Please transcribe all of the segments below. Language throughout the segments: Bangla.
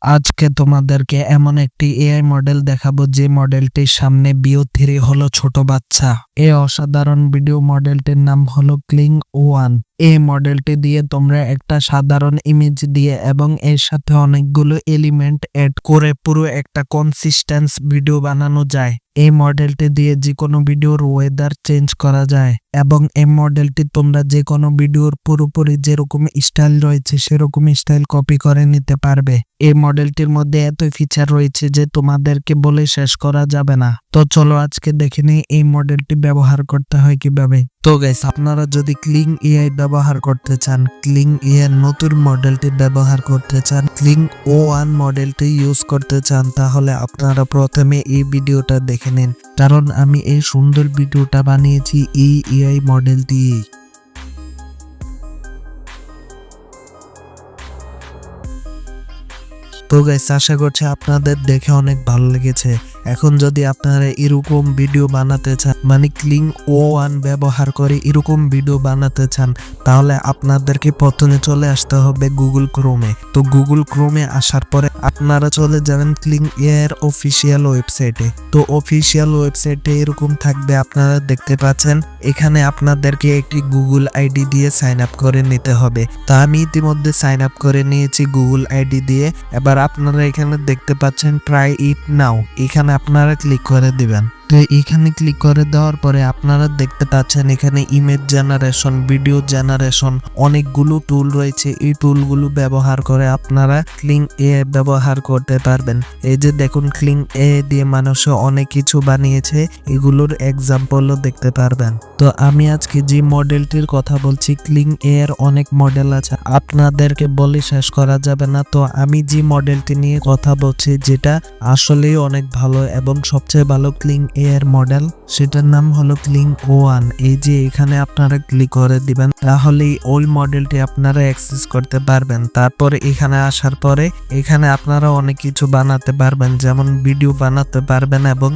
আজকে তোমাদেরকে এমন একটি এআই মডেল দেখাবো যে মডেলটির সামনে বিও3 হলো ছোট বাচ্চা। এই অসাধারণ ভিডিও মডেলটির নাম হলো Kling O1। এই মডেলটি দিয়ে তোমরা একটা সাধারণ ইমেজ দিয়ে এবং এর সাথে অনেকগুলো এলিমেন্ট এড করে পুরো একটা কনসিস্টেন্স ভিডিও বানানো যায়। এই মডেলটি দিয়ে যে কোনো ভিডিওর ওয়েদার চেঞ্জ করা যায় এবং এই মডেলটি তোমরা যে কোনো ভিডিওর পুরোপুরি যেরকম স্টাইল রয়েছে সেরকম স্টাইল কপি করে নিতে পারবে। এই মডেলটির মধ্যে এত ফিচার রয়েছে যে তোমাদেরকে বলে শেষ করা যাবে না। তো চলো আজকে দেখে নিই এই মডেলটি ব্যবহার করতে হয় কিভাবে। তো গাইস, আপনারা যদি Kling AI ব্যবহার করতে চান, Kling AI নতুন মডেলটি ব্যবহার করতে চান, Kling O1 মডেলটি ইউজ করতে চান, তাহলে আপনারা প্রথমে এই ভিডিওটা দেখে নিন, কারণ আমি এই সুন্দর ভিডিওটা বানিয়েছি এই AI মডেল দিয়েই। তো গাইস, আশা করছি আপনাদের দেখে অনেক ভালো লেগেছে। এখন যদি আপনারা এরকম ভিডিও বানাতে চান, মানে Kling O1 ব্যবহার করে এরকম ভিডিও বানাতে চান, তাহলে আপনাদেরকে প্রথমে চলে আসতে হবে গুগল ক্রোমে। তো গুগল ক্রোমে আসার পরে আপনারা চলে যাবেন Kling AI এর অফিসিয়াল ওয়েবসাইটে। তো অফিসিয়াল ওয়েবসাইটে এরকম থাকবে, আপনারা দেখতে পাচ্ছেন। এখানে আপনাদেরকে একটি গুগল আইডি দিয়ে সাইন আপ করে নিতে হবে। তা আমি ইতিমধ্যে সাইন আপ করে নিয়েছি গুগল আইডি দিয়ে। এবার আপনারা এখানে দেখতে পাচ্ছেন ট্রাই ইট নাও, এখানে আপনারা ক্লিক করে দিবেন। তো এখানে ক্লিক করে দেওয়ার পরে আপনারা দেখতে পাচ্ছেন এখানে ইমেজ জেনারেশন, ভিডিও জেনারেশন, অনেকগুলো টুল রয়েছে। এই টুলগুলো ব্যবহার করে আপনারা Kling AI ব্যবহার করতে পারবেন। এই যে দেখুন, Kling AI দিয়ে মানুষ অনেক কিছু বানিয়েছে, এগুলোর এক্সাম্পলও দেখতে পারবেন। তো আমি আজকে যে মডেলটির কথা বলছি, Kling AI এর অনেক মডেল আছে, আপনাদেরকে বলে শেষ করা যাবে না। তো আমি যে মডেলটি নিয়ে কথা বলছি, যেটা আসলেই অনেক ভালো এবং সবচেয়ে ভালো Kling AI এর মডেল, সেটার নাম হলো Kling O1। এই যে এখানে আপনারা ক্লিক করে দিবেন, তাহলেই ওই মডেলটি আপনারা অ্যাক্সেস করতে পারবেন। তারপরে এখানে আসার পরে এখানে আপনারা অনেক কিছু বানাতে পারবেন, যেমন ভিডিও বানাতে পারবেন এবং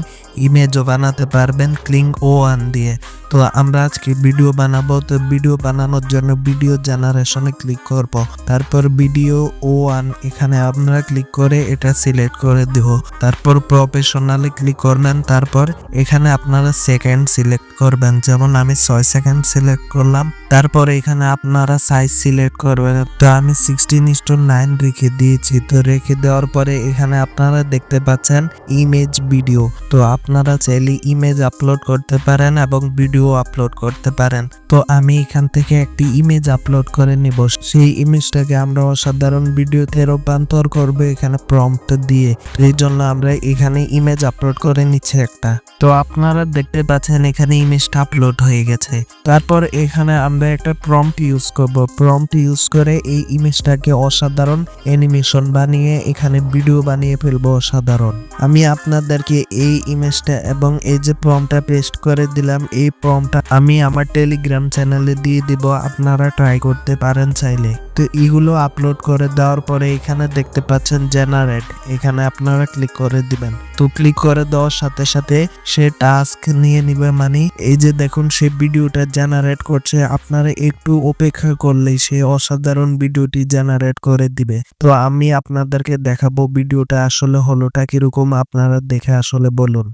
ইমেজও বানাতে পারবেন Kling O1 দিয়ে। তো আমরা আজকে ভিডিও বানাবো। তো ভিডিও বানানোর জন্য ভিডিও জেনারেশনে ক্লিক করব, তারপর ভিডিও O1 এখানে আপনারা ক্লিক করে এটা সিলেক্ট করে দেব। তারপর প্রফেশনালে ক্লিক করবেন, তারপর এখানে আপনারা সেকেন্ড সিলেক্ট করবেন, যেমন আমি 6 সেকেন্ড সিলেক্ট করলাম। তারপর এখানে আপনারা সাইজ সিলেক্ট করবেন। তো আমি 16:9 রেখে দিয়েছি। তো রেখে দেওয়ার পরে এখানে আপনারা দেখতে পাচ্ছেন ইমেজ ভিডিও। তো আপনারা চাইলে ইমেজ আপলোড করতে পারেন এবং ভিডিও আপলোড করতে পারেন। তো আমি এখান থেকে একটি ইমেজ আপলোড করে নিব। সেই ইমেজটাকে আমরা অসাধারণ ভিডিওতে রূপান্তর করব এখানে প্রম্পট দিয়ে। এই জন্য আমরা এখানে ইমেজ আপলোড করে নিচ্ছি একটা। তো আপনারা দেখতে পাচ্ছেন এখানে ইমেজটা আপলোড হয়ে গেছে। তারপর এখানে আমরা একটা প্রম্পট ইউজ করব। প্রম্পট ইউজ করে এই ইমেজটাকে অসাধারণ অ্যানিমেশন বানিয়ে এখানে ভিডিও বানিয়ে ফেলবো অসাধারণ। আমি আপনাদেরকে এই ইমেজটা এবং এই যে প্রম্পটটা পেস্ট করে দিলাম, এই প্রম্পটটা আমি আমার টেলিগ্রাম চ্যানেলে দিয়ে দিব, আপনারা ট্রাই করতে পারেন চাইলে। তো এগুলো আপলোড করে দেওয়ার পরে এখানে দেখতে পাচ্ছেন জেনারেট, এখানে আপনারা ক্লিক করে দিবেন। তো ক্লিক করে দেওয়ার সাথে সাথে সে টাস্ক নিয়ে নিবে, মানে এই যে দেখুন সে ভিডিওটা জেনারেট করছে। আপনারা একটু অপেক্ষা করলেই সে অসাধারণ ভিডিওটি জেনারেট করে দিবে। তো আমি আপনাদেরকে দেখাবো ভিডিওটা আসলে হলোটা কিরকম, আপনারা দেখে আসলে বলুন।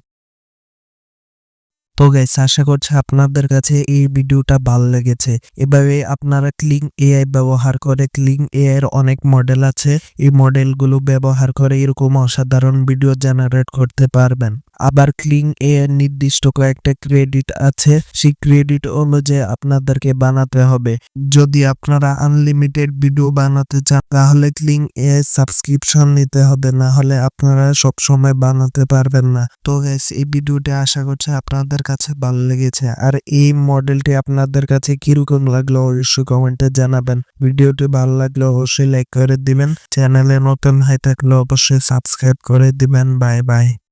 তো গাইস, আশা করছি আপনাদের কাছে এই ভিডিওটা ভালো লেগেছে। এভাবে আপনারা Kling AI ব্যবহার করে, Kling AI এর অনেক মডেল আছে, এই মডেলগুলো ব্যবহার করে এরকম অসাধারণ ভিডিও জেনারেট করতে পারবেন। আবার Kling AI এর নির্দিষ্ট কয়েকটা ক্রেডিট আছে, সেই ক্রেডিট অনুযায়ী আপনাদেরকে বানাতে হবে। যদি আপনারা আনলিমিটেড ভিডিও বানাতে চান, তাহলে Kling AI সাবস্ক্রিপশন নিতে হবে, না হলে আপনারা সবসময় বানাতে পারবেন না। তো গাইস, এই ভিডিওটা আশা করছি আপনাদের কাছে ভালো লেগেছে। আর এই মডেলটি আপনাদের কাছে কিরকম লাগলো অবশ্যই কমেন্টে জানাবেন। ভিডিওটি ভালো লাগলে অবশ্যই লাইক করে দিবেন, চ্যানেলে নতুন হয়ে থাকলে অবশ্যই সাবস্ক্রাইব করে দিবেন। Bye bye.